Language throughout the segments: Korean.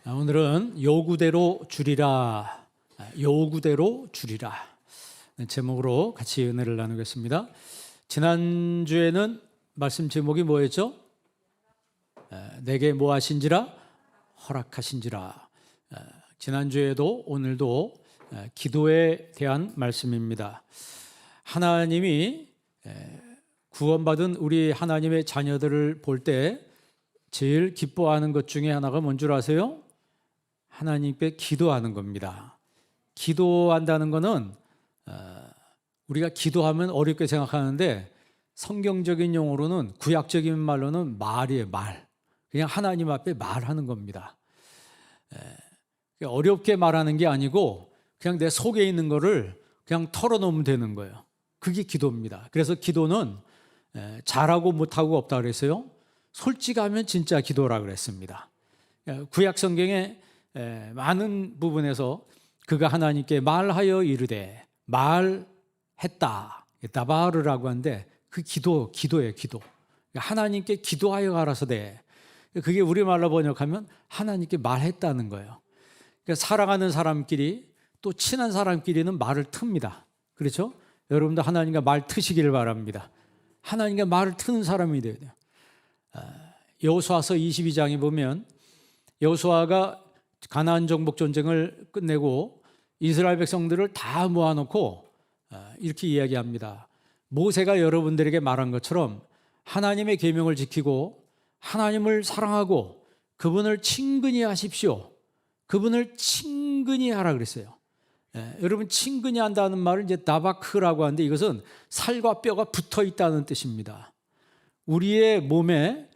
오늘은 요구대로 줄이라, 요구대로 줄이라 제목으로 같이 은혜를 나누겠습니다. 지난주에는 말씀 제목이 뭐였죠? 내게 뭐 하신지라? 허락하신지라. 지난주에도 오늘도 기도에 대한 말씀입니다. 하나님이 구원받은 우리 하나님의 자녀들을 볼 때 제일 기뻐하는 것 중에 하나가 뭔 줄 아세요? 하나님께 기도하는 겁니다. 기도한다는 것은 우리가 기도하면 어렵게 생각하는데 성경적인 용어로는, 구약적인 말로는 말이에요. 말. 그냥 하나님 앞에 말하는 겁니다. 어렵게 말하는 게 아니고 그냥 내 속에 있는 거를 그냥 털어놓으면 되는 거예요. 그게 기도입니다. 그래서 기도는 잘하고 못하고 없다 그랬어요. 솔직하면 진짜 기도라 그랬습니다. 구약 성경에 많은 부분에서 그가 하나님께 말하여 이르되, 말했다, 다바르라고 하는데 그 기도예요. 기도. 하나님께 기도하여 가라사대. 그게 우리말로 번역하면 하나님께 말했다는 거예요. 그러니까 사랑하는 사람끼리, 또 친한 사람끼리는 말을 틉니다. 그렇죠? 여러분도 하나님과 말 트시기를 바랍니다. 하나님과 말을 트는 사람이 돼야 돼요. 여호수아서 22장에 보면 여호수아가 가나안 정복 전쟁을 끝내고 이스라엘 백성들을 다 모아놓고 이렇게 이야기합니다. 모세가 여러분들에게 말한 것처럼 하나님의 계명을 지키고 하나님을 사랑하고 그분을 친근히 하십시오. 그분을 친근히 하라 그랬어요. 여러분, 친근히 한다는 말을 이제 다바크라고 하는데 이것은 살과 뼈가 붙어 있다는 뜻입니다. 우리의 몸에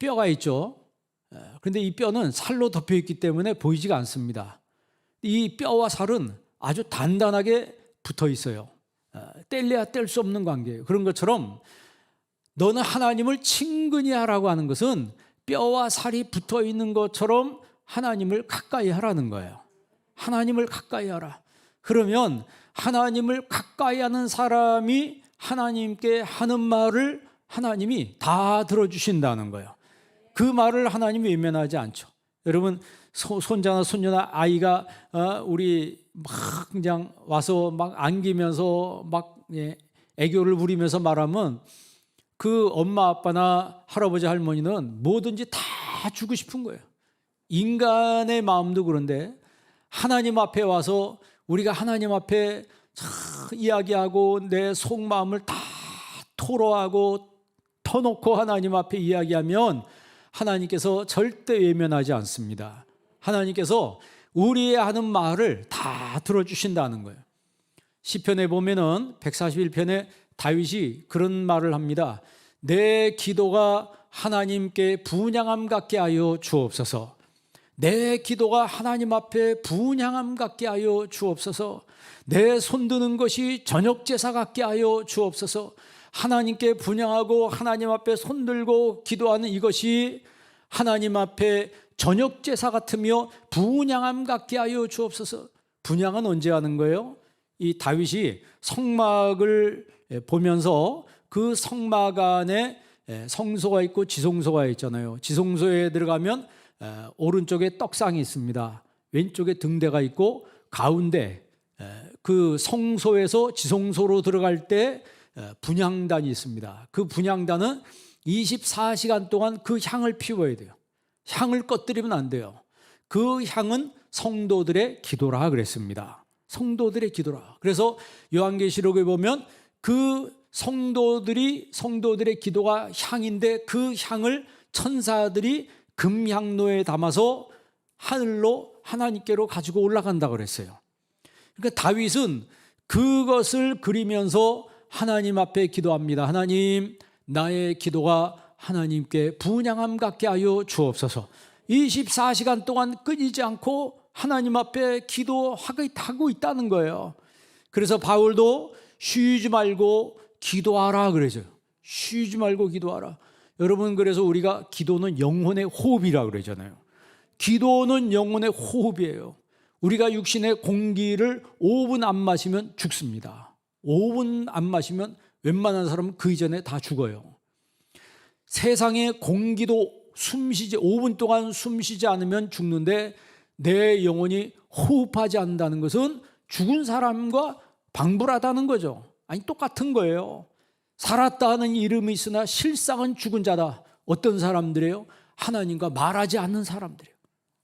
뼈가 있죠. 그런데 이 뼈는 살로 덮여 있기 때문에 보이지가 않습니다. 이 뼈와 살은 아주 단단하게 붙어 있어요. 뗄래야 뗄 수 없는 관계예요. 그런 것처럼 너는 하나님을 친근히 하라고 하는 것은 뼈와 살이 붙어 있는 것처럼 하나님을 가까이 하라는 거예요. 하나님을 가까이 하라. 그러면 하나님을 가까이 하는 사람이 하나님께 하는 말을 하나님이 다 들어주신다는 거예요. 그 말을 하나님이 외면하지 않죠. 여러분, 손자나 손녀나 아이가 우리 막 그냥 와서 막 안기면서 막 애교를 부리면서 말하면 그 엄마 아빠나 할아버지 할머니는 뭐든지 다 주고 싶은 거예요. 인간의 마음도 그런데 하나님 앞에 와서 우리가 하나님 앞에 이야기하고 내 속마음을 다 토로하고 터놓고 하나님 앞에 이야기하면 하나님께서 절대 외면하지 않습니다. 하나님께서 우리의 하는 말을 다 들어주신다는 거예요. 시편에 보면은 141편에 다윗이 그런 말을 합니다. 내 기도가 하나님께 분향함 같게 하여 주옵소서. 내 기도가 하나님 앞에 분향함 같게 하여 주옵소서. 내 손드는 것이 저녁 제사 같게 하여 주옵소서. 하나님께 분향하고 하나님 앞에 손들고 기도하는 이것이 하나님 앞에 저녁 제사 같으며 분향함 같게 하여 주옵소서. 분향은 언제 하는 거예요? 이 다윗이 성막을 보면서 그 성막 안에 성소가 있고 지성소가 있잖아요. 지성소에 들어가면 오른쪽에 떡상이 있습니다. 왼쪽에 등대가 있고 가운데 그 성소에서 지성소로 들어갈 때 분향단이 있습니다. 그 분향단은 24시간 동안 그 향을 피워야 돼요. 향을 꺼뜨리면 안 돼요. 그 향은 성도들의 기도라 그랬습니다. 성도들의 기도라. 그래서 요한계시록에 보면 그 성도들의 기도가 향인데 그 향을 천사들이 금향로에 담아서 하늘로 하나님께로 가지고 올라간다고 그랬어요. 그러니까 다윗은 그것을 그리면서 하나님 앞에 기도합니다. 하나님, 나의 기도가 하나님께 분향함 같게 하여 주옵소서. 24시간 동안 끊이지 않고 하나님 앞에 기도하고 있다는 거예요. 그래서 바울도 쉬지 말고 기도하라 그러죠. 쉬지 말고 기도하라. 여러분, 그래서 우리가 기도는 영혼의 호흡이라고 그러잖아요. 기도는 영혼의 호흡이에요. 우리가 육신의 공기를 5분 안 마시면 죽습니다. 5분 안 마시면 웬만한 사람은 그 이전에 다 죽어요. 세상의 공기도 숨쉬지 5분 동안 숨쉬지 않으면 죽는데 내 영혼이 호흡하지 않는다는 것은 죽은 사람과 방불하다는 거죠. 아니 똑같은 거예요. 살았다는 이름이 있으나 실상은 죽은 자다. 어떤 사람들이에요? 하나님과 말하지 않는 사람들이에요.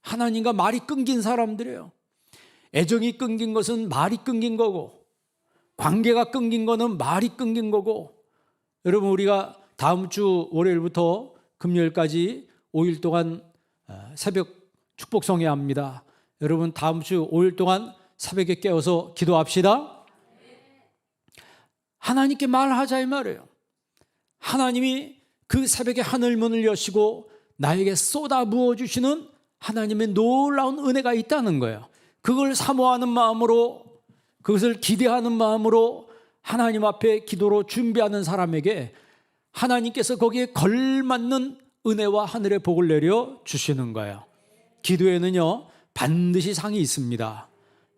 하나님과 말이 끊긴 사람들이에요. 애정이 끊긴 것은 말이 끊긴 거고, 관계가 끊긴 거는 말이 끊긴 거고. 여러분, 우리가 다음 주 월요일부터 금요일까지 5일 동안 새벽 축복 성회합니다. 여러분, 다음 주 5일 동안 새벽에 깨어서 기도합시다. 하나님께 말하자 이 말이에요. 하나님이 그 새벽에 하늘문을 여시고 나에게 쏟아 부어주시는 하나님의 놀라운 은혜가 있다는 거예요. 그걸 사모하는 마음으로, 그것을 기대하는 마음으로 하나님 앞에 기도로 준비하는 사람에게 하나님께서 거기에 걸맞는 은혜와 하늘의 복을 내려 주시는 거예요. 기도에는요 반드시 상이 있습니다.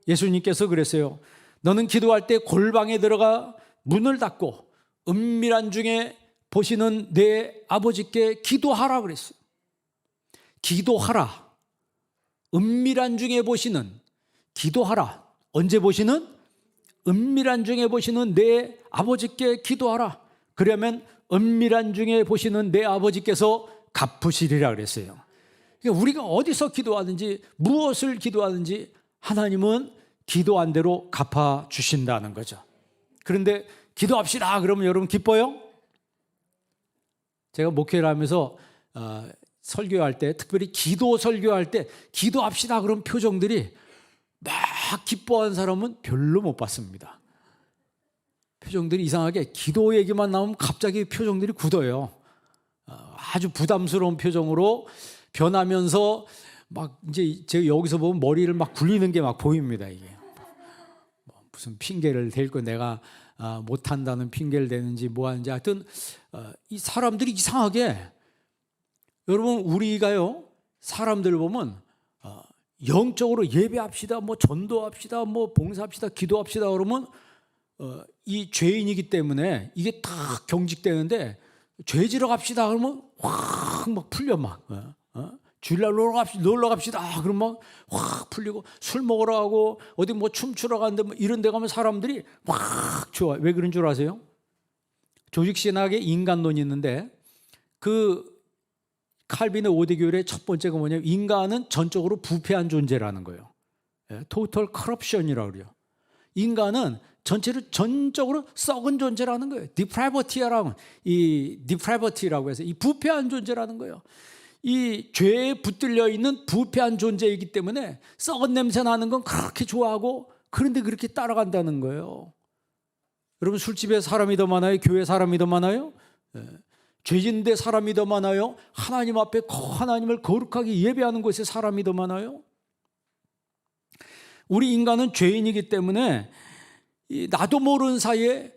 예수님께서 그랬어요. 너는 기도할 때 골방에 들어가 문을 닫고 은밀한 중에 보시는 내 아버지께 기도하라 그랬어요. 기도하라. 은밀한 중에 보시는, 기도하라. 언제 보시는? 은밀한 중에 보시는 내 아버지께 기도하라. 그러면 은밀한 중에 보시는 내 아버지께서 갚으시리라 그랬어요. 그러니까 우리가 어디서 기도하든지 무엇을 기도하든지 하나님은 기도한 대로 갚아주신다는 거죠. 그런데 기도합시다 그러면 여러분 기뻐요? 제가 목회를 하면서 설교할 때, 특별히 기도 설교할 때 기도합시다 그런 표정들이 막 기뻐하는 사람은 별로 못 봤습니다. 표정들이 이상하게 기도 얘기만 나오면 갑자기 표정들이 굳어요. 아주 부담스러운 표정으로 변하면서 막 이제 제가 여기서 보면 머리를 막 굴리는 게 막 보입니다. 이게 무슨 핑계를 댈 거 내가 못한다는 핑계를 대는지 뭐 하는지 하여튼 이 사람들이 이상하게, 여러분 우리가요 사람들 보면 영적으로 예배합시다, 뭐 전도합시다, 뭐 봉사합시다, 기도합시다 그러면 이 죄인이기 때문에 이게 다 경직되는데, 죄지러 갑시다 그러면 확 막 풀려 막 주일날 놀러 갑시다 그러면 확 풀리고, 술 먹으러 가고 어디 뭐 춤추러 가는데 뭐 이런 데 가면 사람들이 확 좋아요. 왜 그런 줄 아세요? 조직신학의 인간론이 있는데 그 칼빈의 5대 교율의 첫 번째가 뭐냐면 인간은 전적으로 부패한 존재라는 거예요. 토탈 커럽션이라고 그래요. 인간은 전적으로 썩은 존재라는 거예요. 디프라이버티라고 해서 이 부패한 존재라는 거예요. 이 죄에 붙들려 있는 부패한 존재이기 때문에 썩은 냄새 나는 건 그렇게 좋아하고, 그런데 그렇게 따라간다는 거예요. 여러분, 술집에 사람이 더 많아요? 교회 사람이 더 많아요? 죄진데 사람이 더 많아요? 하나님 앞에 하나님을 거룩하게 예배하는 곳에 사람이 더 많아요? 우리 인간은 죄인이기 때문에 나도 모르는 사이에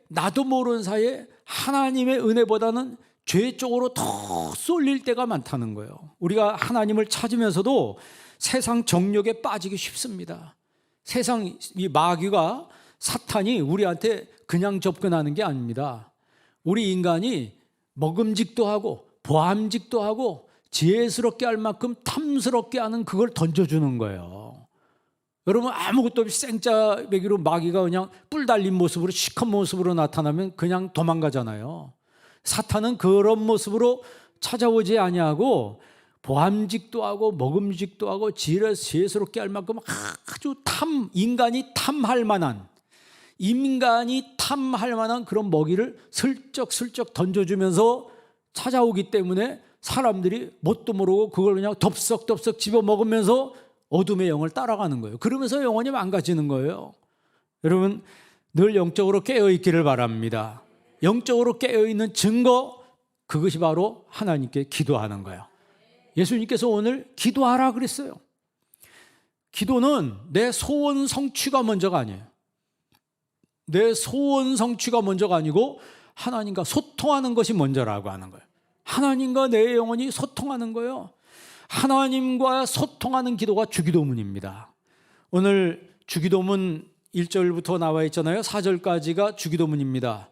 하나님의 은혜보다는 죄 쪽으로 더 쏠릴 때가 많다는 거예요. 우리가 하나님을 찾으면서도 세상 정욕에 빠지기 쉽습니다. 세상 이 마귀가, 사탄이 우리한테 그냥 접근하는 게 아닙니다. 우리 인간이 먹음직도 하고 보암직도 하고 지혜스럽게 할 만큼 탐스럽게 하는 그걸 던져주는 거예요. 여러분, 아무것도 없이 생짜배기로 마귀가 그냥 뿔 달린 모습으로, 시커먼 모습으로 나타나면 그냥 도망가잖아요. 사탄은 그런 모습으로 찾아오지 아니하고 보암직도 하고 먹음직도 하고 지혜스럽게 할 만큼 아주 인간이 탐할 만한 그런 먹이를 슬쩍슬쩍 던져주면서 찾아오기 때문에 사람들이 뭣도 모르고 그걸 그냥 덥석덥석 집어먹으면서 어둠의 영을 따라가는 거예요. 그러면서 영혼이 망가지는 거예요. 여러분, 늘 영적으로 깨어있기를 바랍니다. 영적으로 깨어있는 증거, 그것이 바로 하나님께 기도하는 거예요. 예수님께서 오늘 기도하라 그랬어요. 기도는 내 소원 성취가 먼저가 아니에요. 내 소원 성취가 먼저가 아니고 하나님과 소통하는 것이 먼저라고 하는 거예요. 하나님과 내 영혼이 소통하는 거예요. 하나님과 소통하는 기도가 주기도문입니다. 오늘 주기도문 1절부터 나와 있잖아요. 4절까지가 주기도문입니다.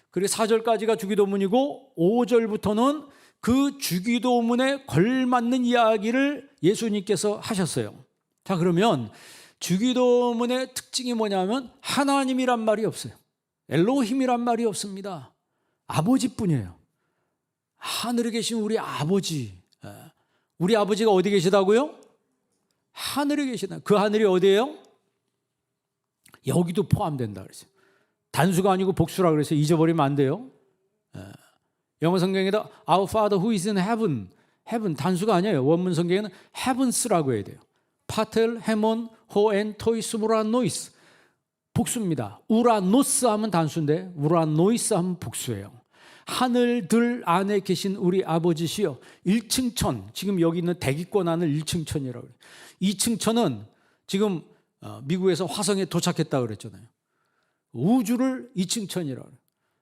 그리고 4절까지가 주기도문이고 5절부터는 그 주기도문에 걸맞는 이야기를 예수님께서 하셨어요. 자, 그러면 주기도문의 특징이 뭐냐면 하나님이란 말이 없어요. 엘로힘이란 말이 없습니다. 아버지뿐이에요. 하늘에 계신 우리 아버지. 우리 아버지가 어디 계시다고요? 하늘에 계시다. 그 하늘이 어디예요? 여기도 포함된다 그랬어요. 단수가 아니고 복수라 그랬어요. 잊어버리면 안 돼요. 영어 성경에다 Our Father who is in heaven, heaven 단수가 아니에요. 원문 성경에는 heavens라고 해야 돼요. 파텔, 헤몬, 호엔, 토이스, 우라노이스 복수입니다. 우라노스 하면 단수인데 우라노이스 하면 복수예요. 하늘들 안에 계신 우리 아버지시여 1층 천, 지금 여기 있는 대기권 안을 1층 천이라고 해요. 2층 천은 지금 미국에서 화성에 도착했다고 그랬잖아요. 우주를 2층 천이라고 해요.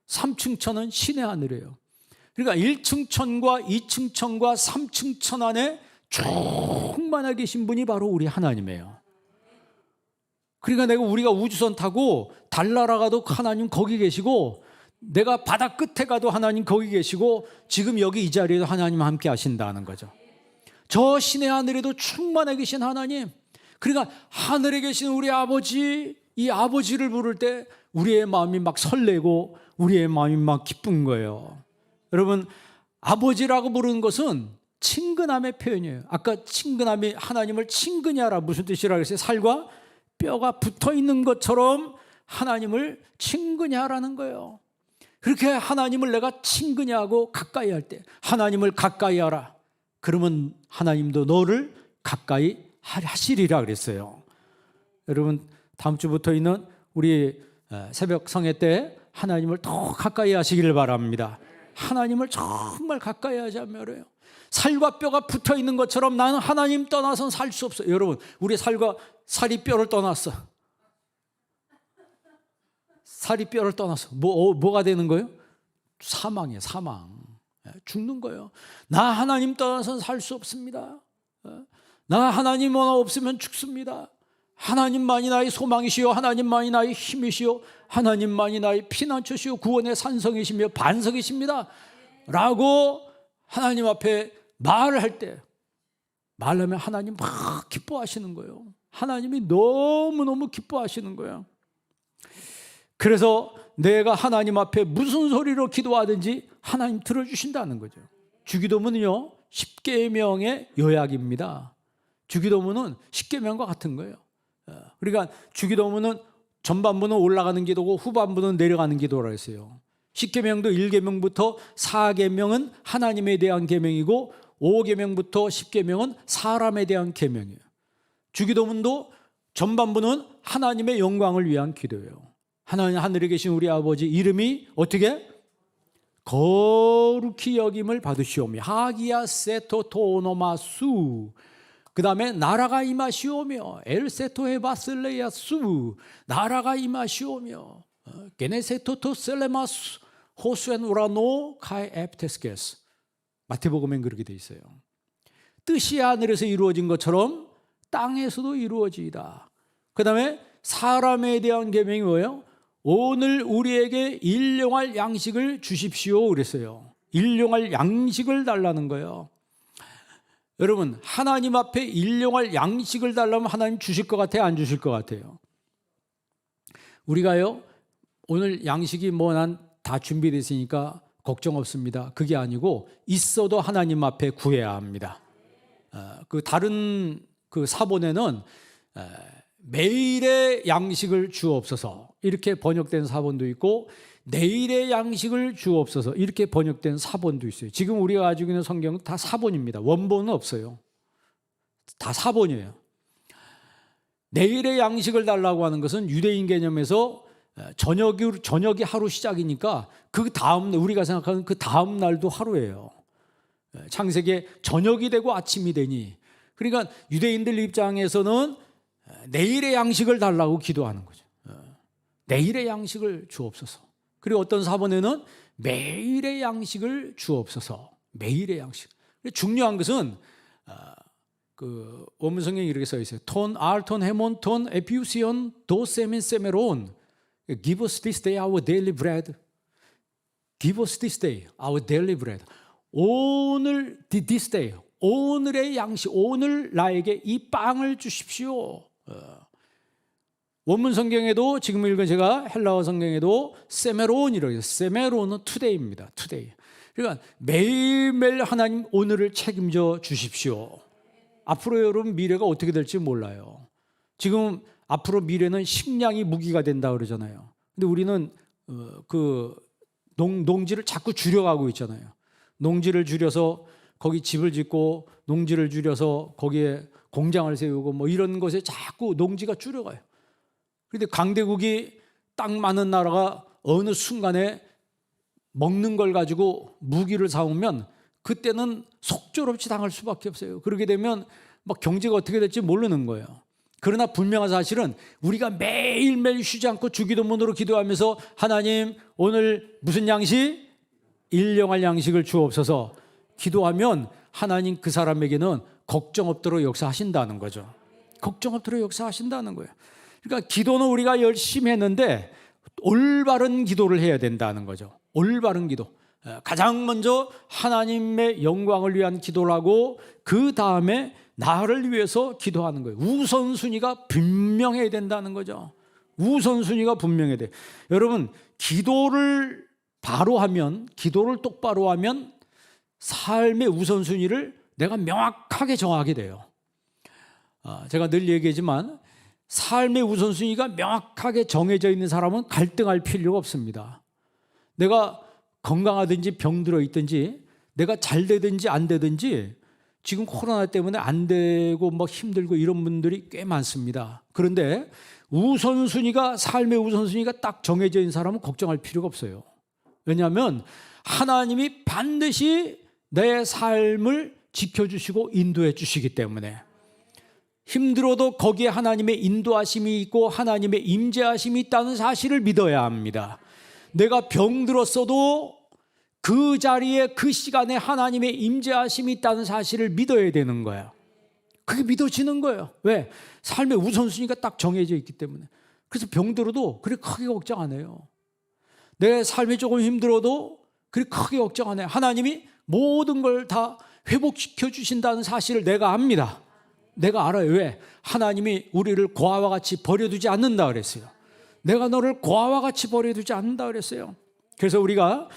3층 천은 신의 하늘이에요. 그러니까 1층 천과 2층 천과 3층 천 안에 충만하게 계신 분이 바로 우리 하나님이에요. 그러니까 우리가 우주선 타고 달 날아가도 하나님 거기 계시고, 내가 바다 끝에 가도 하나님 거기 계시고, 지금 여기 이 자리에도 하나님 함께 하신다는 거죠. 저 신의 하늘에도 충만하게 계신 하나님, 그러니까 하늘에 계신 우리 아버지, 이 아버지를 부를 때 우리의 마음이 막 설레고 우리의 마음이 막 기쁜 거예요. 여러분, 아버지라고 부르는 것은 친근함의 표현이에요. 아까 친근함이 하나님을 친근히 하라 무슨 뜻이라고 했어요? 살과 뼈가 붙어 있는 것처럼 하나님을 친근히 하라는 거예요. 그렇게 하나님을 내가 친근히 하고 가까이 할 때, 하나님을 가까이 하라, 그러면 하나님도 너를 가까이 하시리라 그랬어요. 여러분, 다음 주부터 있는 우리 새벽 성회 때 하나님을 더 가까이 하시기를 바랍니다. 하나님을 정말 가까이 하자면 그래요. 살과 뼈가 붙어 있는 것처럼 나는 하나님 떠나서는 살 수 없어요. 여러분, 우리 살이 뼈를 떠났어. 살이 뼈를 떠나서 뭐가 되는 거예요? 사망이에요. 사망. 죽는 거예요. 나 하나님 떠나서는 살 수 없습니다. 나 하나님 하나 없으면 죽습니다. 하나님만이 나의 소망이시요, 하나님만이 나의 힘이시요, 하나님만이 나의 피난처시요 구원의 산성이시며 반석이십니다 라고 하나님 앞에 말을 할 때, 말하면 하나님 막 기뻐하시는 거예요. 하나님이 너무너무 기뻐하시는 거예요. 그래서 내가 하나님 앞에 무슨 소리로 기도하든지 하나님 들어주신다는 거죠. 주기도문은요 10계명의 요약입니다. 주기도문은 10계명과 같은 거예요. 그러니까 주기도문은 전반부는 올라가는 기도고 후반부는 내려가는 기도라고 했어요. 10계명도 1계명부터 4계명은 하나님에 대한 계명이고 5계명부터 10계명은 사람에 대한 계명이에요. 주기도문도 전반부는 하나님의 영광을 위한 기도예요. 하나님 하늘에 계신 우리 아버지 이름이 어떻게? 거룩히 여김을 받으시오며 하기야 세토토노마수, 그 다음에 나라가 임하시오며 엘세토에 바슬레야수, 나라가 임하시오며 게네세토토 셀레마스 호수엔 우라노 카에 앱테스케스. 마태복음엔 그렇게 돼 있어요. 뜻이 하늘에서 이루어진 것처럼 땅에서도 이루어지이다. 그 다음에 사람에 대한 계명이 뭐예요? 오늘 우리에게 일용할 양식을 주십시오 그랬어요. 일용할 양식을 달라는 거예요. 여러분, 하나님 앞에 일용할 양식을 달라면 하나님 주실 것 같아요? 안 주실 것 같아요? 우리가요, 오늘 양식이 난 다 준비됐으니까 걱정 없습니다. 그게 아니고 있어도 하나님 앞에 구해야 합니다. 그 다른 그 사본에는 매일의 양식을 주옵소서 이렇게 번역된 사본도 있고, 내일의 양식을 주옵소서 이렇게 번역된 사본도 있어요. 지금 우리가 가지고 있는 성경은 다 사본입니다. 원본은 없어요. 다 사본이에요. 내일의 양식을 달라고 하는 것은 유대인 개념에서 저녁이 하루 시작이니까 그 다음, 우리가 생각하는 그 다음 날도 하루예요. 창세기에 저녁이 되고 아침이 되니, 그러니까 유대인들 입장에서는 내일의 양식을 달라고 기도하는 거죠. 내일의 양식을 주옵소서. 그리고 어떤 사본에는 매일의 양식을 주옵소서. 매일의 양식. 중요한 것은 그 원문 성경에 이렇게 써 있어요. 톤 알톤 헤몬 톤 에피우시온 도세민 세메론. Give us this day our daily bread. Give us this day our daily bread. 오늘 this day, 오늘의 양식, 오늘 나에게 이 빵을 주십시오. 원문 성경에도 지금 읽은 제가 헬라어 성경에도 세메론이라고 해요. 세메론은 today입니다. today. 그러니까 매일매일 하나님 오늘을 책임져 주십시오. 앞으로 여러분 미래가 어떻게 될지 몰라요. 지금 앞으로 미래는 식량이 무기가 된다 그러잖아요. 근데 우리는 그 농지를 자꾸 줄여가고 있잖아요. 농지를 줄여서 거기 집을 짓고 농지를 줄여서 거기에 공장을 세우고 뭐 이런 것에 자꾸 농지가 줄여가요. 그런데 강대국이 땅 많은 나라가 어느 순간에 먹는 걸 가지고 무기를 사오면 그때는 속절없이 당할 수밖에 없어요. 그렇게 되면 막 경제가 어떻게 될지 모르는 거예요. 그러나 분명한 사실은 우리가 매일매일 쉬지 않고 주기도문으로 기도하면서 하나님 오늘 무슨 양식? 일용할 양식을 주옵소서 기도하면 하나님 그 사람에게는 걱정 없도록 역사하신다는 거죠. 걱정 없도록 역사하신다는 거예요. 그러니까 기도는 우리가 열심히 했는데 올바른 기도를 해야 된다는 거죠. 올바른 기도. 가장 먼저 하나님의 영광을 위한 기도를 하고 그 다음에 나를 위해서 기도하는 거예요. 우선순위가 분명해야 된다는 거죠. 우선순위가 분명해야 돼요. 여러분 기도를 바로 하면, 기도를 똑바로 하면 삶의 우선순위를 내가 명확하게 정하게 돼요. 제가 늘 얘기하지만 삶의 우선순위가 명확하게 정해져 있는 사람은 갈등할 필요가 없습니다. 내가 건강하든지 병들어 있든지 내가 잘 되든지 안 되든지 지금 코로나 때문에 안 되고 막 힘들고 이런 분들이 꽤 많습니다. 그런데 우선순위가, 삶의 우선순위가 딱 정해져 있는 사람은 걱정할 필요가 없어요. 왜냐하면 하나님이 반드시 내 삶을 지켜주시고 인도해 주시기 때문에 힘들어도 거기에 하나님의 인도하심이 있고 하나님의 임재하심이 있다는 사실을 믿어야 합니다. 내가 병들었어도 그 자리에 그 시간에 하나님의 임재하심이 있다는 사실을 믿어야 되는 거예요. 그게 믿어지는 거예요. 왜? 삶의 우선순위가 딱 정해져 있기 때문에. 그래서 병들어도 그렇게 크게 걱정 안 해요. 내 삶이 조금 힘들어도 그렇게 크게 걱정 안 해요. 하나님이 모든 걸 다 회복시켜 주신다는 사실을 내가 압니다. 내가 알아요. 왜? 하나님이 우리를 고아와 같이 버려두지 않는다 그랬어요. 내가 너를 고아와 같이 버려두지 않는다 그랬어요. 그래서 우리가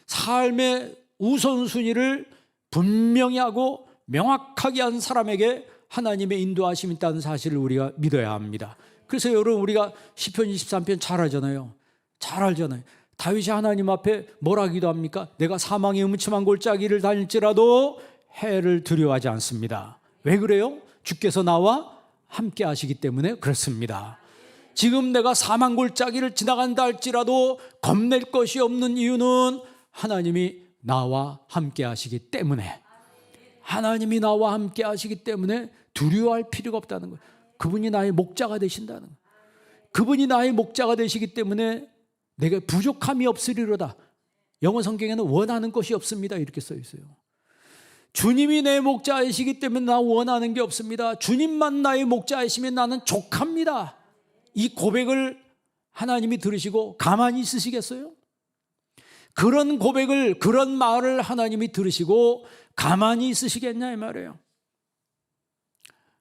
삶의 우선순위를 분명히 하고 명확하게 한 사람에게 하나님의 인도하심이 있다는 사실을 우리가 믿어야 합니다. 그래서 여러분 우리가 시편 23편 잘 알잖아요. 잘 알잖아요. 다윗이 하나님 앞에 뭐라 기도합니까? 내가 사망의 음침한 골짜기를 다닐지라도 해를 두려워하지 않습니다. 왜 그래요? 주께서 나와 함께 하시기 때문에 그렇습니다. 지금 내가 사망 골짜기를 지나간다 할지라도 겁낼 것이 없는 이유는 하나님이 나와 함께 하시기 때문에, 하나님이 나와 함께 하시기 때문에 두려워할 필요가 없다는 거예요. 그분이 나의 목자가 되신다는 거예요. 그분이 나의 목자가 되시기 때문에 내가 부족함이 없으리로다. 영어 성경에는 원하는 것이 없습니다 이렇게 써 있어요. 주님이 내 목자이시기 때문에 나 원하는 게 없습니다. 주님만 나의 목자이시면 나는 족합니다. 이 고백을 하나님이 들으시고 가만히 있으시겠어요? 그런 고백을, 그런 말을 하나님이 들으시고 가만히 있으시겠냐 이 말이에요.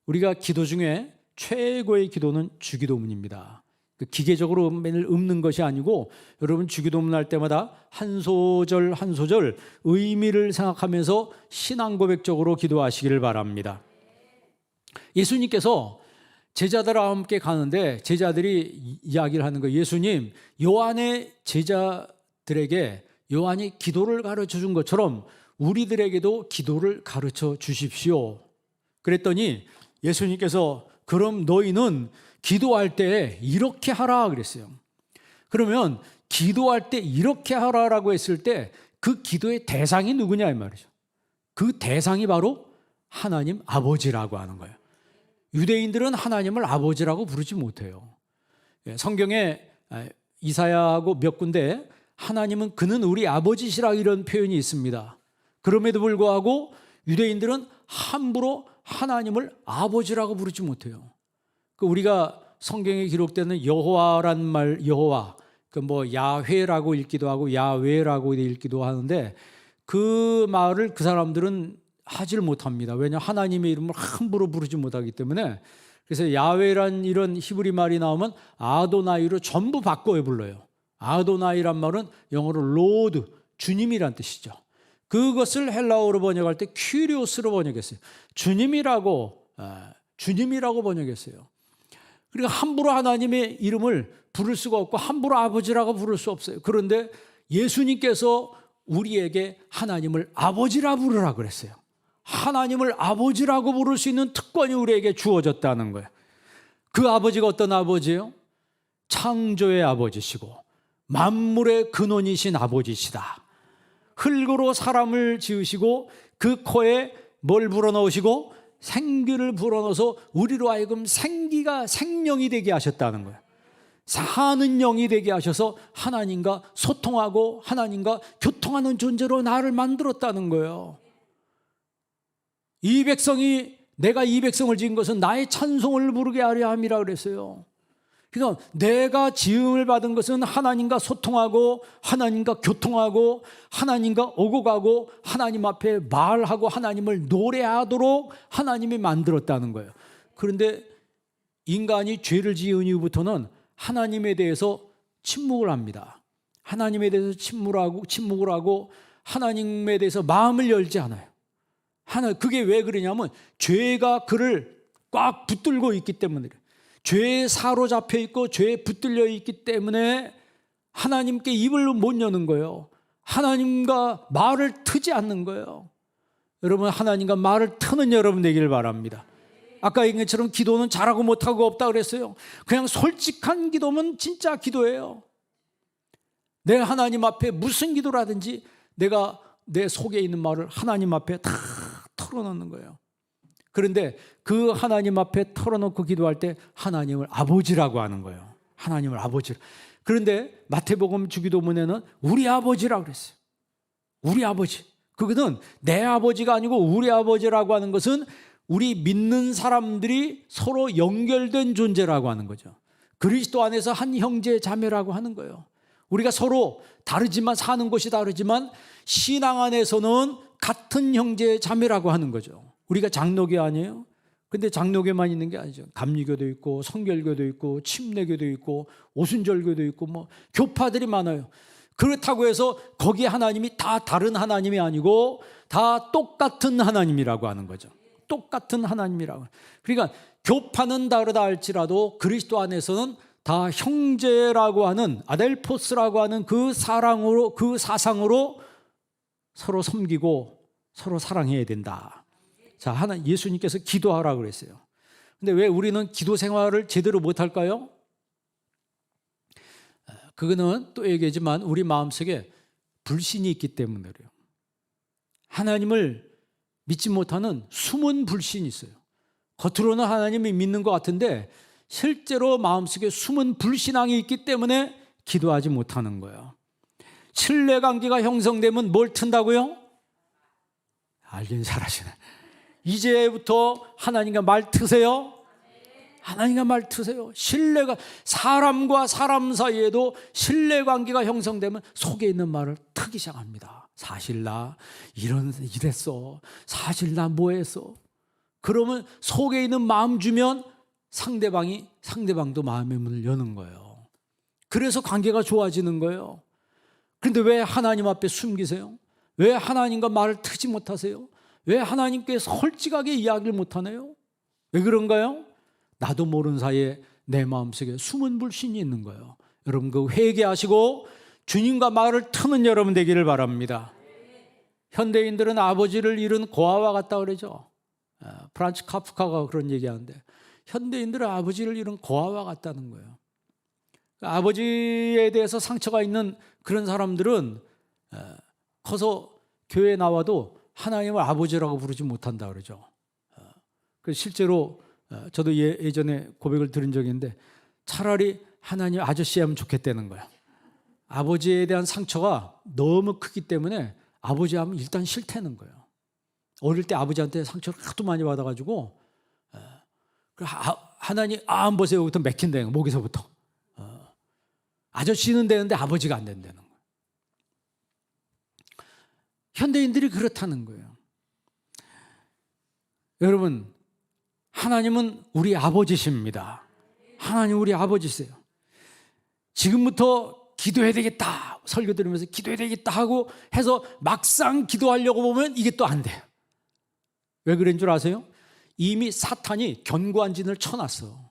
우리가 기도 중에 최고의 기도는 주기도문입니다. 기계적으로 매일 읊는 것이 아니고 여러분 주기도문 할 때마다 한 소절 한 소절 의미를 생각하면서 신앙 고백적으로 기도하시기를 바랍니다. 예수님께서 제자들과 함께 가는데 제자들이 이야기를 하는 거예요. 예수님, 요한의 제자들에게 요한이 기도를 가르쳐 준 것처럼 우리들에게도 기도를 가르쳐 주십시오. 그랬더니 예수님께서 그럼 너희는 기도할 때 이렇게 하라 그랬어요. 그러면 기도할 때 이렇게 하라라고 했을 때 그 기도의 대상이 누구냐 이 말이죠. 그 대상이 바로 하나님 아버지라고 하는 거예요. 유대인들은 하나님을 아버지라고 부르지 못해요. 성경에 이사야하고 몇 군데 하나님은 그는 우리 아버지시라 이런 표현이 있습니다. 그럼에도 불구하고 유대인들은 함부로 하나님을 아버지라고 부르지 못해요. 우리가 성경에 기록되는 여호와란 말, 여호와, 그 뭐 야훼라고 읽기도 하고 야훼라고 읽기도 하는데 그 말을 그 사람들은 하지를 못합니다. 왜냐 하나님의 이름을 함부로 부르지 못하기 때문에. 그래서 야훼란 이런 히브리 말이 나오면 아도나이로 전부 바꿔 불러요. 아도나이란 말은 영어로 로드, 주님이란 뜻이죠. 그것을 헬라어로 번역할 때 큐리오스로 번역했어요. 주님이라고 번역했어요. 그러니까 함부로 하나님의 이름을 부를 수가 없고 함부로 아버지라고 부를 수 없어요. 그런데 예수님께서 우리에게 하나님을 아버지라 부르라 그랬어요. 하나님을 아버지라고 부를 수 있는 특권이 우리에게 주어졌다는 거예요. 그 아버지가 어떤 아버지예요? 창조의 아버지시고 만물의 근원이신 아버지시다. 흙으로 사람을 지으시고 그 코에 뭘 불어넣으시고 생기를 불어넣어서 우리로 하여금 생명이 되게 하셨다는 거예요. 사는 영이 되게 하셔서 하나님과 소통하고 하나님과 교통하는 존재로 나를 만들었다는 거예요. 내가 이 백성을 지은 것은 나의 찬송을 부르게 하려 함이라 그랬어요. 그러니까 내가 지음을 받은 것은 하나님과 소통하고 하나님과 교통하고 하나님과 오고 가고 하나님 앞에 말하고 하나님을 노래하도록 하나님이 만들었다는 거예요. 그런데 인간이 죄를 지은 이후부터는 하나님에 대해서 침묵을 합니다. 하나님에 대해서 침묵을 하고 하나님에 대해서 마음을 열지 않아요. 그게 왜 그러냐면 죄가 그를 꽉 붙들고 있기 때문에, 죄에 사로잡혀 있고 죄에 붙들려 있기 때문에 하나님께 입을 못 여는 거예요. 하나님과 말을 트지 않는 거예요. 여러분, 하나님과 말을 트는 여러분 되기를 바랍니다. 아까 얘기한 것처럼 기도는 잘하고 못하고 없다 그랬어요. 그냥 솔직한 기도면 진짜 기도예요. 내 하나님 앞에 무슨 기도라든지 내가 내 속에 있는 말을 하나님 앞에 다 털어놓는 거예요. 그런데 그 하나님 앞에 털어놓고 기도할 때 하나님을 아버지라고 하는 거예요. 하나님을 아버지로. 그런데 마태복음 주기도문에는 우리 아버지라고 그랬어요. 우리 아버지. 그거는 내 아버지가 아니고 우리 아버지라고 하는 것은 우리 믿는 사람들이 서로 연결된 존재라고 하는 거죠. 그리스도 안에서 한 형제 자매라고 하는 거예요. 우리가 서로 다르지만 사는 곳이 다르지만 신앙 안에서는 같은 형제 자매라고 하는 거죠. 우리가 장로교 아니에요? 근데 장로교만 있는 게 아니죠. 감리교도 있고 성결교도 있고 침례교도 있고 오순절교도 있고 뭐 교파들이 많아요. 그렇다고 해서 거기 하나님이 다 다른 하나님이 아니고 다 똑같은 하나님이라고 하는 거죠. 똑같은 하나님이라고. 그러니까 교파는 다르다 할지라도 그리스도 안에서는 다 형제라고 하는 아델포스라고 하는 그 사랑으로, 그 사상으로 서로 섬기고 서로 사랑해야 된다. 자, 예수님께서 기도하라고 그랬어요. 근데 왜 우리는 기도 생활을 제대로 못할까요? 그거는 또 얘기하지만 우리 마음속에 불신이 있기 때문에 그래요. 하나님을 믿지 못하는 숨은 불신이 있어요. 겉으로는 하나님을 믿는 것 같은데 실제로 마음속에 숨은 불신앙이 있기 때문에 기도하지 못하는 거예요. 신뢰관계가 형성되면 뭘 튼다고요? 알긴 잘하시네. 이제부터 하나님과 말 트세요. 하나님과 말 트세요. 사람과 사람 사이에도 신뢰관계가 형성되면 속에 있는 말을 트기 시작합니다. 사실 나 이랬어. 사실 나 뭐했어. 그러면 속에 있는 마음 주면 상대방도 마음의 문을 여는 거예요. 그래서 관계가 좋아지는 거예요. 그런데 왜 하나님 앞에 숨기세요? 왜 하나님과 말을 트지 못하세요? 왜 하나님께 솔직하게 이야기를 못하네요? 왜 그런가요? 나도 모르는 사이에 내 마음속에 숨은 불신이 있는 거예요. 여러분, 그 회개하시고 주님과 말을 트는 여러분 되기를 바랍니다. 현대인들은 아버지를 잃은 고아와 같다 그러죠. 프란츠 카프카가 그런 얘기하는데 현대인들은 아버지를 잃은 고아와 같다는 거예요. 아버지에 대해서 상처가 있는 그런 사람들은 커서 교회에 나와도 하나님을 아버지라고 부르지 못한다 그러죠. 실제로 저도 예전에 고백을 들은 적이 있는데 차라리 하나님 아저씨 하면 좋겠다는 거예요. 아버지에 대한 상처가 너무 크기 때문에 아버지 하면 일단 싫다는 거예요. 어릴 때 아버지한테 상처를 하도 많이 받아가지고 하나님 안 보세요부터 맥힌다는 거예요. 목에서부터. 아저씨는 되는데 아버지가 안 된다는 거예요. 현대인들이 그렇다는 거예요. 여러분, 하나님은 우리 아버지십니다. 하나님 우리 아버지세요. 지금부터 기도해야 되겠다, 설교 들으면서 기도해야 되겠다 하고 해서 막상 기도하려고 보면 이게 또 안 돼요. 왜 그런 줄 아세요? 이미 사탄이 견고한 진을 쳐놨어.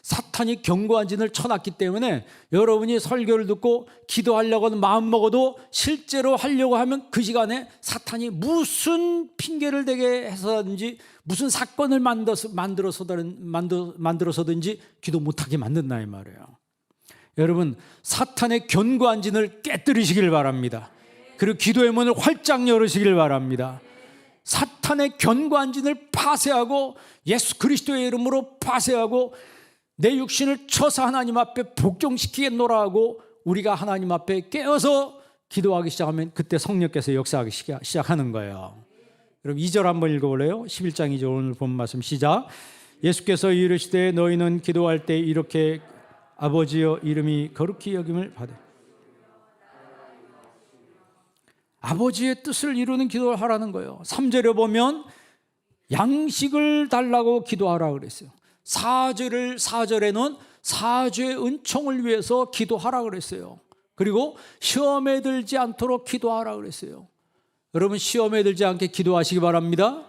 사탄이 견고한 진을 쳐놨기 때문에 여러분이 설교를 듣고 기도하려고 하는 마음 먹어도 실제로 하려고 하면 그 시간에 사탄이 무슨 핑계를 대게 해서든지 무슨 사건을 만들어서든지 기도 못하게 만든다 이 말이에요. 여러분, 사탄의 견고한 진을 깨뜨리시길 바랍니다. 그리고 기도의 문을 활짝 열으시길 바랍니다. 사탄의 견고한 진을 파쇄하고 예수 그리스도의 이름으로 파쇄하고 내 육신을 쳐서 하나님 앞에 복종시키겠노라 하고 우리가 하나님 앞에 깨어서 기도하기 시작하면 그때 성령께서 역사하기 시작하는 거예요. 여러분 2절 한번 읽어볼래요? 11장 2절 오늘 본 말씀 시작. 예수께서 이르시되 너희는 기도할 때 이렇게 아버지여 이름이 거룩히 여김을 받으. 아버지의 뜻을 이루는 기도를 하라는 거예요. 3절에 보면 양식을 달라고 기도하라 그랬어요. 4절에는 사죄의 은총을 위해서 기도하라 그랬어요. 그리고 시험에 들지 않도록 기도하라 그랬어요. 여러분 시험에 들지 않게 기도하시기 바랍니다.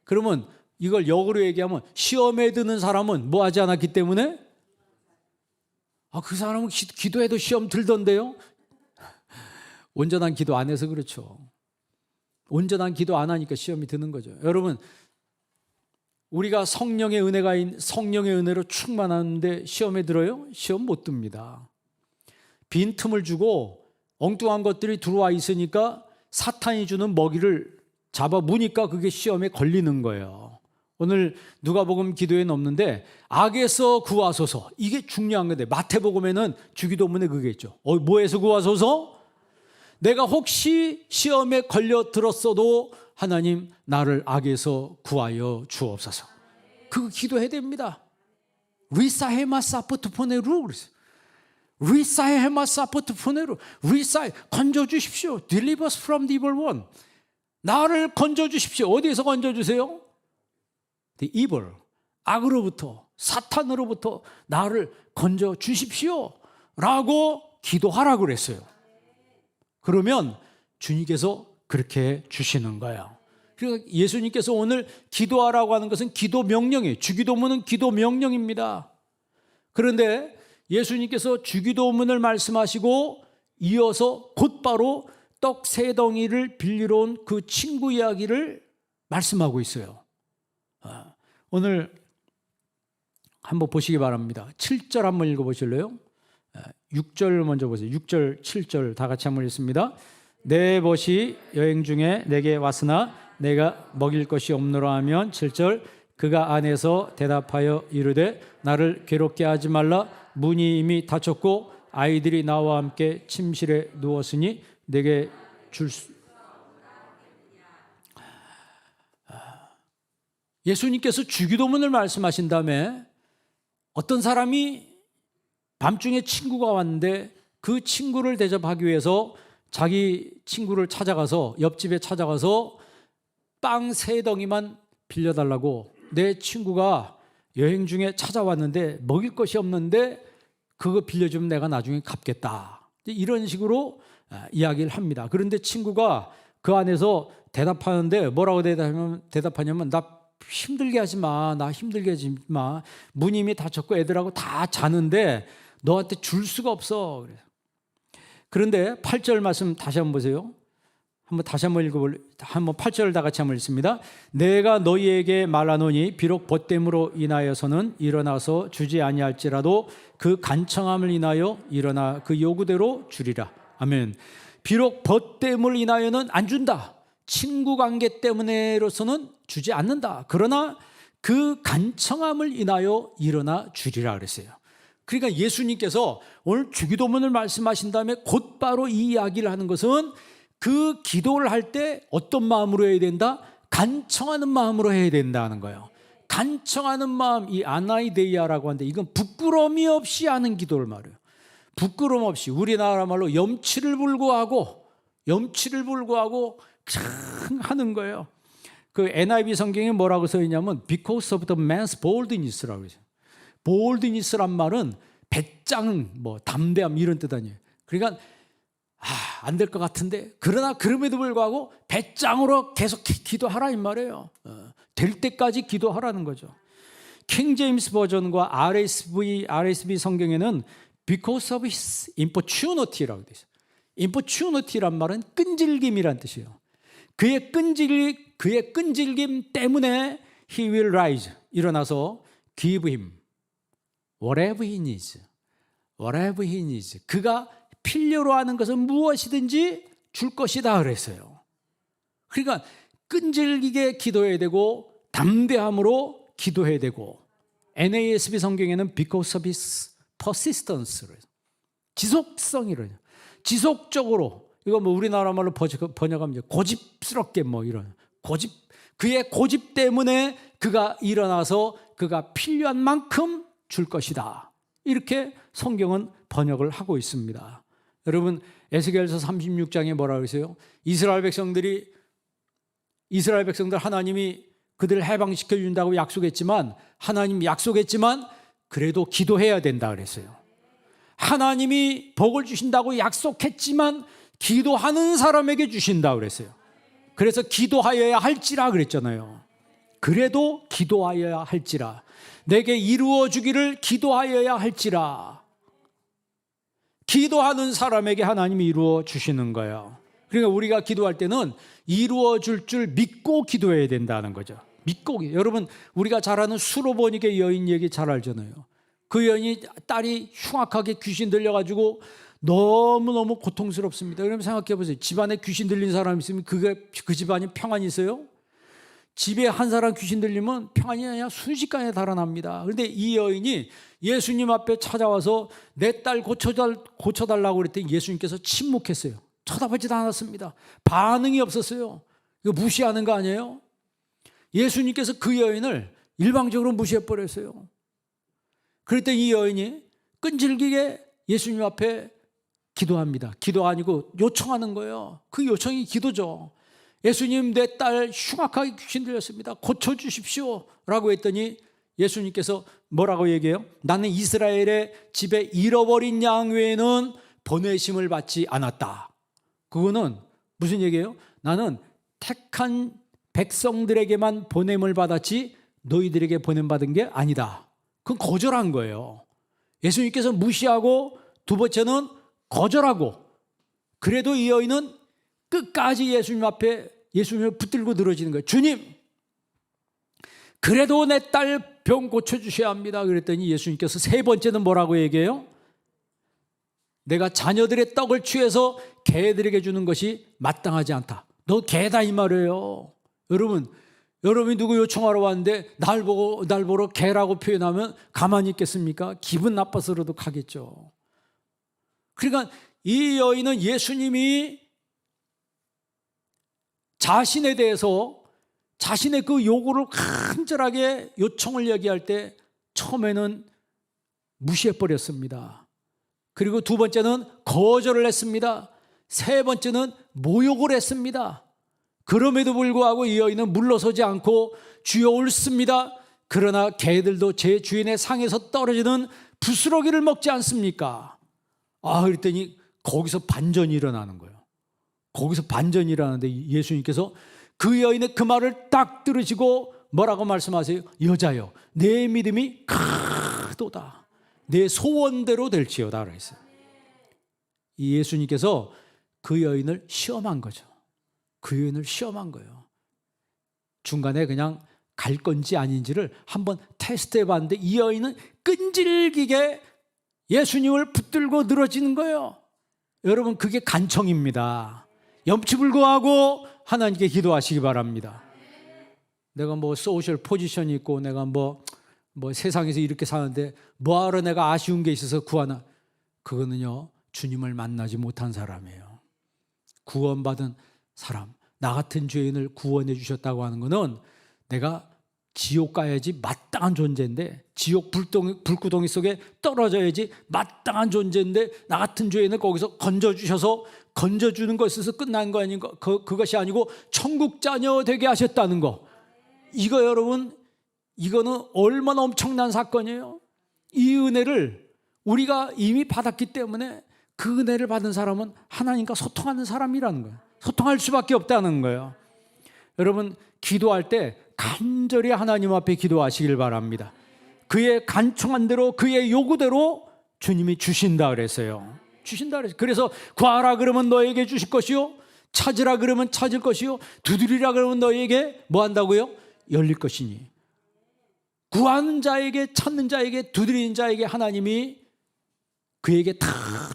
그러면 이걸 역으로 얘기하면 시험에 드는 사람은 뭐 하지 않았기 때문에 그 사람은 기도해도 시험 들던데요. 온전한 기도 안 해서 그렇죠. 온전한 기도 안 하니까 시험이 드는 거죠. 여러분 우리가 성령의 은혜로 충만하는데 시험에 들어요? 시험 못 듭니다. 빈틈을 주고 엉뚱한 것들이 들어와 있으니까 사탄이 주는 먹이를 잡아 무니까 그게 시험에 걸리는 거예요. 오늘 누가복음 기도에는 없는데 악에서 구하소서, 이게 중요한 건데 마태복음에는 주기도문에 그게 있죠. 뭐에서 구하소서? 내가 혹시 시험에 걸려 들었어도 하나님 나를 악에서 구하여 주옵소서. 그거 기도해야 됩니다. 리사헤마 사포트 포네루 그랬어요. 리사헤마 사포트 포네루, 리사 건져주십시오. Deliver us from the evil one. 나를 건져주십시오. 어디에서 건져주세요? The evil, 악으로부터, 사탄으로부터 나를 건져주십시오 라고 기도하라고 그랬어요. 그러면 주님께서 그렇게 주시는 거예요. 그러니까 예수님께서 오늘 기도하라고 하는 것은 기도 명령이에요. 주기도문은 기도 명령입니다. 그런데 예수님께서 주기도문을 말씀하시고 이어서 곧바로 떡 3덩이를 빌리러 온 그 친구 이야기를 말씀하고 있어요. 오늘 한번 보시기 바랍니다. 7절 한번 읽어보실래요? 6절 먼저 보세요. 6절, 7절 다 같이 한번 읽습니다. 내 벗이 여행 중에 내게 왔으나 내가 먹일 것이 없노라 하면 7절 그가 안에서 대답하여 이르되 나를 괴롭게 하지 말라. 문이 이미 닫혔고 아이들이 나와 함께 침실에 누웠으니 내게 줄 수. 예수님께서 주기도문을 말씀하신 다음에 어떤 사람이 밤중에 친구가 왔는데 그 친구를 대접하기 위해서 자기 친구를 찾아가서 옆집에 찾아가서 빵 3덩이만 빌려달라고, 내 친구가 여행 중에 찾아왔는데 먹일 것이 없는데 그거 빌려주면 내가 나중에 갚겠다, 이런 식으로 이야기를 합니다. 그런데 친구가 그 안에서 대답하는데 뭐라고 대답하냐면 나 힘들게 하지 마, 나 힘들게 하지 마, 문이 이미 닫혔고 애들하고 다 자는데 너한테 줄 수가 없어. 그런데 8절 말씀 다시 한번 보세요. 다시 한번 읽어볼래요? 한번 8절 다 같이 한번 읽습니다. 내가 너희에게 말하노니 비록 벗됨으로 인하여서는 일어나서 주지 아니할지라도 그 간청함을 인하여 일어나 그 요구대로 주리라. 아멘. 비록 벗됨을 인하여는 안 준다. 친구 관계 때문에로서는 주지 않는다. 그러나 그 간청함을 인하여 일어나 주리라 그랬어요. 그러니까 예수님께서 오늘 주기도문을 말씀하신 다음에 곧바로 이 이야기를 하는 것은 그 기도를 할 때 어떤 마음으로 해야 된다? 간청하는 마음으로 해야 된다는 거예요. 간청하는 마음, 이 아나이데이아라고 하는데 이건 부끄러움이 없이 하는 기도를 말해요. 부끄러움 없이, 우리나라 말로 염치를 불구하고 염치를 불구하고 그냥 하는 거예요. 그 NIV 성경에 뭐라고 써 있냐면 because of the man's boldness라고 해요. boldness란 말은 배짱, 뭐 담대함 이런 뜻 아니에요. 그러니까 안 될 것 같은데 그러나 그럼에도 불구하고 배짱으로 계속 기도하라 이 말이에요. 될 때까지 기도하라는 거죠. 킹 제임스 버전과 RSV 성경에는 because of his importunity라고 되어 있어요. importunity란 말은 끈질김이란 뜻이에요. 그의 끈질김 때문에 he will rise, 일어나서 give him whatever he needs. whatever he needs. 그가 필요로 하는 것은 무엇이든지 줄 것이다 그랬어요. 그러니까 끈질기게 기도해야 되고 담대함으로 기도해야 되고, NASB 성경에는 because of his persistence, 지속성이래요. 지속적으로, 이거 뭐 우리나라 말로 번역하면 고집스럽게 뭐 이런 그의 고집 때문에 그가 일어나서 그가 필요한 만큼 줄 것이다. 이렇게 성경은 번역을 하고 있습니다. 여러분, 에스겔서 36장에 뭐라 그러세요? 이스라엘 백성들 하나님이 그들을 해방시켜 준다고 약속했지만, 하나님 약속했지만 그래도 기도해야 된다 그랬어요. 하나님이 복을 주신다고 약속했지만 기도하는 사람에게 주신다 그랬어요. 그래서 기도하여야 할지라 그랬잖아요. 그래도 기도하여야 할지라, 내게 이루어 주기를 기도하여야 할지라. 기도하는 사람에게 하나님이 이루어 주시는 거예요. 그러니까 우리가 기도할 때는 이루어 줄 믿고 기도해야 된다는 거죠. 믿고. 여러분, 우리가 잘 아는 수로보니게 여인 얘기 잘 알잖아요. 그 여인이 딸이 흉악하게 귀신 들려가지고 너무너무 고통스럽습니다. 그러면 생각해 보세요. 집안에 귀신 들린 사람이 있으면 그 집안이 평안이 있어요? 집에 한 사람 귀신 들리면 평안이 아니라 순식간에 달아납니다. 그런데 이 여인이 예수님 앞에 찾아와서 내 딸 고쳐달라고 그랬더니 예수님께서 침묵했어요. 쳐다보지도 않았습니다. 반응이 없었어요. 이거 무시하는 거 아니에요? 예수님께서 그 여인을 일방적으로 무시해버렸어요. 그랬더니 이 여인이 끈질기게 예수님 앞에 기도합니다. 기도가 아니고 요청하는 거예요. 그 요청이 기도죠. 예수님, 내 딸 흉악하게 귀신 들렸습니다. 고쳐주십시오 라고 했더니 예수님께서 뭐라고 얘기해요? 나는 이스라엘의 집에 잃어버린 양 외에는 보내심을 받지 않았다. 그거는 무슨 얘기예요? 나는 택한 백성들에게만 보냄을 받았지 너희들에게 보냄받은 게 아니다. 그건 거절한 거예요. 예수님께서 무시하고, 두 번째는 거절하고, 그래도 이 여인은 끝까지 예수님 앞에 예수님을 붙들고 늘어지는 거예요. 주님, 그래도 내 딸 병 고쳐주셔야 합니다. 그랬더니 예수님께서 세 번째는 뭐라고 얘기해요? 내가 자녀들의 떡을 취해서 개들에게 주는 것이 마땅하지 않다. 너 개다 이 말이에요. 여러분이 누구 요청하러 왔는데 날 보러 개라고 표현하면 가만히 있겠습니까? 기분 나빠서라도 가겠죠. 그러니까 이 여인은 예수님이 자신에 대해서 자신의 그 요구를 간절하게 요청을 얘기할 때 처음에는 무시해버렸습니다. 그리고 두 번째는 거절을 했습니다. 세 번째는 모욕을 했습니다. 그럼에도 불구하고 이 여인은 물러서지 않고 주여 옳습니다. 그러나 개들도 제 주인의 상에서 떨어지는 부스러기를 먹지 않습니까? 그랬더니 거기서 반전이 일어나는 거예요. 거기서 반전이 일어나는데 예수님께서 그 여인의 그 말을 딱 들으시고 뭐라고 말씀하세요? 여자여, 내 믿음이 크도다. 내 소원대로 될지어다 그랬어요. 이 예수님께서 그 여인을 시험한 거죠. 그 여인을 시험한 거예요. 중간에 그냥 갈 건지 아닌지를 한번 테스트해 봤는데 이 여인은 끈질기게 예수님을 붙들고 늘어지는 거예요. 여러분, 그게 간청입니다. 염치불구하고 하나님께 기도하시기 바랍니다. 내가 뭐 소셜 포지션이 있고 내가 뭐 세상에서 이렇게 사는데 뭐하러 내가 아쉬운 게 있어서 구하나? 그거는요, 주님을 만나지 못한 사람이에요. 구원받은 사람, 나 같은 죄인을 구원해 주셨다고 하는 것은 내가 지옥 가야지 마땅한 존재인데, 지옥 불구덩이 속에 떨어져야지 마땅한 존재인데, 나 같은 죄인을 거기서 건져주셔서 건져주는 것에서 끝난 거 아닌가? 그것이 아니고 천국 자녀 되게 하셨다는 거. 이거 여러분, 이거는 얼마나 엄청난 사건이에요. 이 은혜를 우리가 이미 받았기 때문에 그 은혜를 받은 사람은 하나님과 소통하는 사람이라는 거예요. 소통할 수밖에 없다는 거예요. 여러분, 기도할 때 간절히 하나님 앞에 기도하시길 바랍니다. 그의 간청한 대로, 그의 요구대로 주님이 주신다 그랬어요. 주신다 그랬어요. 그래서 구하라 그러면 너에게 주실 것이요, 찾으라 그러면 찾을 것이요, 두드리라 그러면 너에게 뭐 한다고요? 열릴 것이니. 구하는 자에게, 찾는 자에게, 두드리는 자에게 하나님이 그에게 다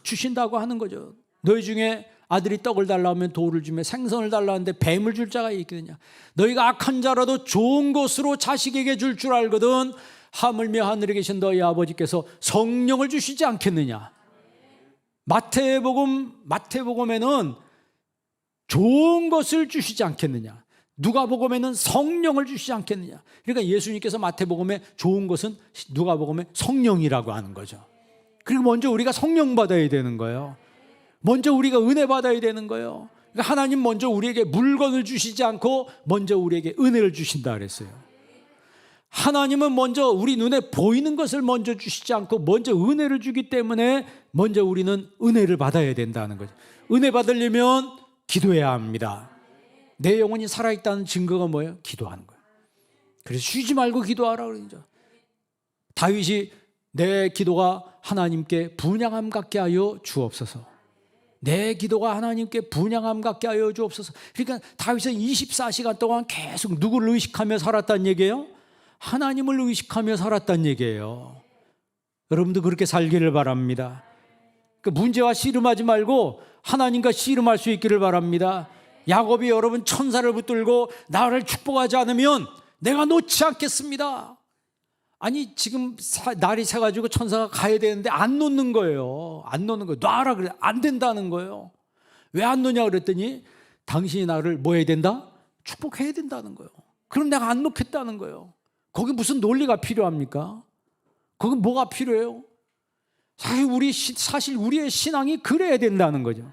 주신다고 하는 거죠. 너희 중에 아들이 떡을 달라 하면 돌을 주며 생선을 달라 하는데 뱀을 줄 자가 있겠느냐. 너희가 악한 자라도 좋은 것으로 자식에게 줄 줄 알거든 하물며 하늘에 계신 너희 아버지께서 성령을 주시지 않겠느냐. 마태복음에는 좋은 것을 주시지 않겠느냐. 누가복음에는 성령을 주시지 않겠느냐. 그러니까 예수님께서 마태복음에 좋은 것은 누가복음에 성령이라고 하는 거죠. 그리고 먼저 우리가 성령 받아야 되는 거예요. 먼저 우리가 은혜 받아야 되는 거예요. 그러니까 하나님 먼저 우리에게 물건을 주시지 않고 먼저 우리에게 은혜를 주신다 그랬어요. 하나님은 먼저 우리 눈에 보이는 것을 먼저 주시지 않고 먼저 은혜를 주기 때문에 먼저 우리는 은혜를 받아야 된다는 거죠. 은혜 받으려면 기도해야 합니다. 내 영혼이 살아있다는 증거가 뭐예요? 기도하는 거예요. 그래서 쉬지 말고 기도하라 그러죠. 다윗이 내 기도가 하나님께 분향함 갖게 하여 주옵소서. 내 기도가 하나님께 분향함 갖게 하여 주옵소서. 그러니까 다윗은 24시간 동안 계속 누구를 의식하며 살았다는 얘기예요? 하나님을 의식하며 살았다는 얘기예요. 여러분도 그렇게 살기를 바랍니다. 그 문제와 씨름하지 말고 하나님과 씨름할 수 있기를 바랍니다. 야곱이 여러분 천사를 붙들고 나를 축복하지 않으면 내가 놓지 않겠습니다. 아니 지금 날이 새가지고 천사가 가야 되는데 안 놓는 거예요. 안 놓는 거예요. 놔라 그래. 안 된다는 거예요. 왜 안 놓냐 그랬더니 당신이 나를 뭐 해야 된다? 축복해야 된다는 거예요. 그럼 내가 안 놓겠다는 거예요. 거기 무슨 논리가 필요합니까? 거기 뭐가 필요해요? 사실 우리의 신앙이 그래야 된다는 거죠.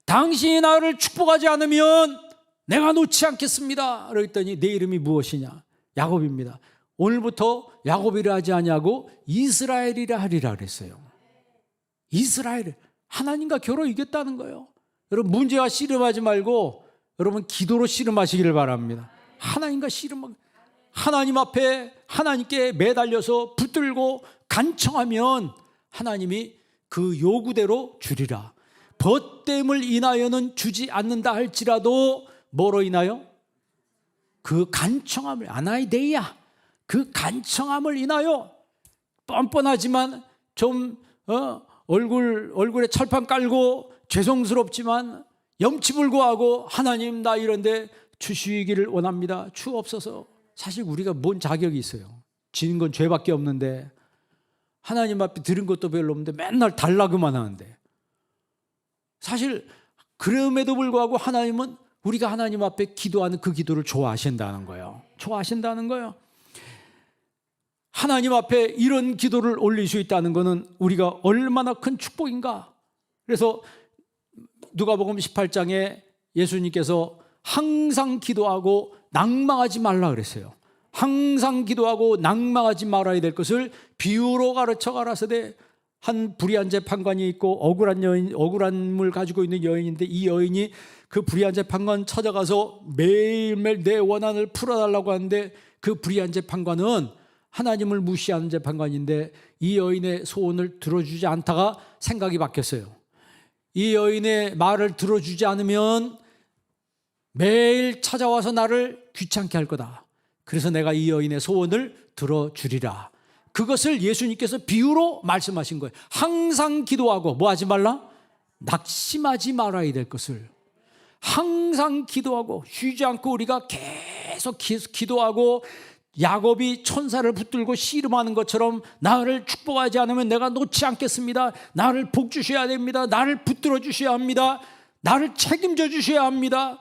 당신이 나를 축복하지 않으면 내가 놓지 않겠습니다. 그랬더니 내 이름이 무엇이냐? 야곱입니다. 오늘부터 야곱이라 하지 아니하고 이스라엘이라 하리라 그랬어요. 이스라엘, 하나님과 겨루 이겼다는 거예요. 여러분 문제와 씨름하지 말고 여러분 기도로 씨름하시기를 바랍니다. 하나님과 씨름하고 하나님 앞에 하나님께 매달려서 붙들고 간청하면 하나님이 그 요구대로 주리라. 벗됨을 인하여는 주지 않는다 할지라도 뭐로 인하여? 그 간청함을, 아나이데이야, 그 간청함을 인하여 뻔뻔하지만 좀 얼굴에 철판 깔고 죄송스럽지만 염치불고하고 하나님 나 이런데 주시기를 원합니다. 주옵소서. 사실 우리가 뭔 자격이 있어요? 지는 건 죄밖에 없는데 하나님 앞에 들은 것도 별로 없는데 맨날 달라고만 하는데 사실 그럼에도 불구하고 하나님은 우리가 하나님 앞에 기도하는 그 기도를 좋아하신다는 거예요. 좋아하신다는 거예요. 하나님 앞에 이런 기도를 올릴 수 있다는 것은 우리가 얼마나 큰 축복인가. 그래서 누가복음 18장에 예수님께서 항상 기도하고 낭망하지 말라 그랬어요. 항상 기도하고 낭망하지 말아야 될 것을 비유로 가르쳐 가라사대 한 불의한 재판관이 있고 억울함을 가지고 있는 여인인데 이 여인이 그 불의한 재판관 찾아가서 매일매일 내 원한을 풀어달라고 하는데 그 불의한 재판관은 하나님을 무시하는 재판관인데 이 여인의 소원을 들어주지 않다가 생각이 바뀌었어요. 이 여인의 말을 들어주지 않으면 매일 찾아와서 나를 귀찮게 할 거다. 그래서 내가 이 여인의 소원을 들어주리라. 그것을 예수님께서 비유로 말씀하신 거예요. 항상 기도하고 뭐 하지 말라? 낙심하지 말아야 될 것을 항상 기도하고 쉬지 않고 우리가 계속 기도하고 야곱이 천사를 붙들고 씨름하는 것처럼 나를 축복하지 않으면 내가 놓지 않겠습니다. 나를 복 주셔야 됩니다. 나를 붙들어 주셔야 합니다. 나를 책임져 주셔야 합니다.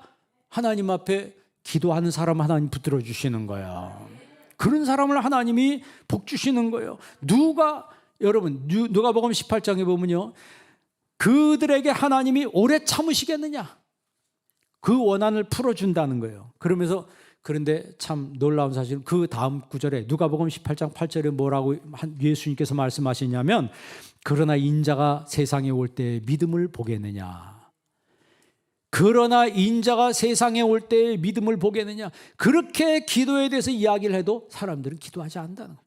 하나님 앞에 기도하는 사람 하나님 붙들어 주시는 거예요. 그런 사람을 하나님이 복 주시는 거예요. 여러분 누가복음 18장에 보면요, 그들에게 하나님이 오래 참으시겠느냐, 그 원한을 풀어준다는 거예요. 그런데 참 놀라운 사실은 그 다음 구절에 누가복음 18장 8절에 뭐라고 예수님께서 말씀하시냐면, 그러나 인자가 세상에 올 때 믿음을 보겠느냐. 그러나 인자가 세상에 올 때 믿음을 보겠느냐. 그렇게 기도에 대해서 이야기를 해도 사람들은 기도하지 않는다는 거예요.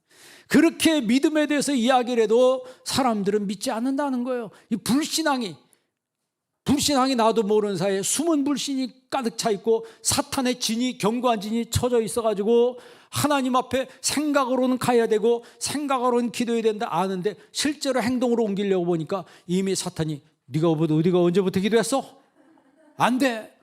그렇게 믿음에 대해서 이야기를 해도 사람들은 믿지 않는다는 거예요. 이 불신앙이 나도 모르는 사이에 숨은 불신이 가득 차 있고, 사탄의 진이, 견고한 진이 쳐져 있어가지고 하나님 앞에 생각으로는 가야 되고 생각으로는 기도해야 된다 아는데 실제로 행동으로 옮기려고 보니까 이미 사탄이 네가 언제부터 기도했어? 안 돼.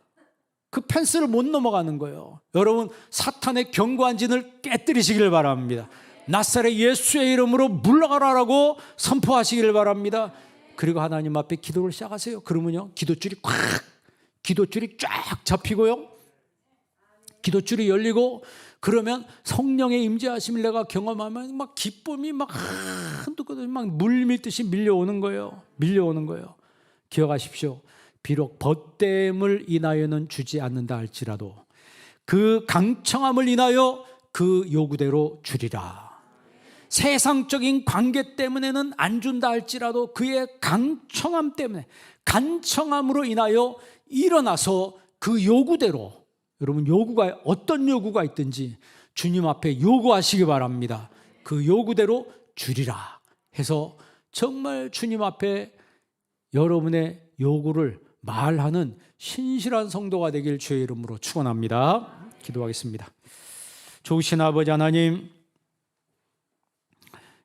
그 펜스를 못 넘어가는 거예요. 여러분, 사탄의 견고한 진을 깨뜨리시기를 바랍니다. 나사렛 예수의 이름으로 물러가라라고 선포하시기를 바랍니다. 그리고 하나님 앞에 기도를 시작하세요. 그러면요, 기도줄이 쫙 잡히고요, 기도줄이 열리고, 그러면 성령의 임재하심을 내가 경험하면 막 기쁨이 막 한두꺼도 막 물밀듯이 밀려오는 거예요. 기억하십시오. 비록 벗됨을 인하여는 주지 않는다 할지라도 그 강청함을 인하여 그 요구대로 주리라. 세상적인 관계 때문에는 안 준다 할지라도 그의 강청함 때문에, 간청함으로 인하여 일어나서 그 요구대로, 여러분 어떤 요구가 있든지 주님 앞에 요구하시기 바랍니다. 그 요구대로 주리라 해서 정말 주님 앞에 여러분의 요구를 말하는 신실한 성도가 되길 주의 이름으로 축원합니다. 기도하겠습니다. 좋으신 아버지 하나님,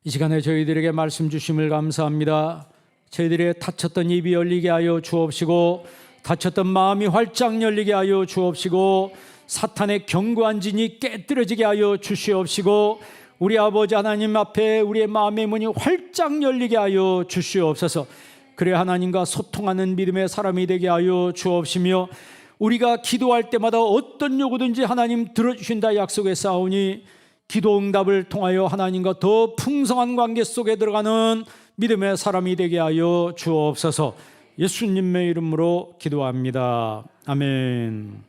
이 시간에 저희들에게 말씀 주심을 감사합니다. 저희들의 닫혔던 입이 열리게 하여 주옵시고, 닫혔던 마음이 활짝 열리게 하여 주옵시고, 사탄의 견고한 진이 깨뜨려지게 하여 주시옵시고, 우리 아버지 하나님 앞에 우리의 마음의 문이 활짝 열리게 하여 주시옵소서. 그래 하나님과 소통하는 믿음의 사람이 되게 하여 주옵시며, 우리가 기도할 때마다 어떤 요구든지 하나님 들어주신다 약속했사오니 기도 응답을 통하여 하나님과 더 풍성한 관계 속에 들어가는 믿음의 사람이 되게 하여 주옵소서. 예수님의 이름으로 기도합니다. 아멘.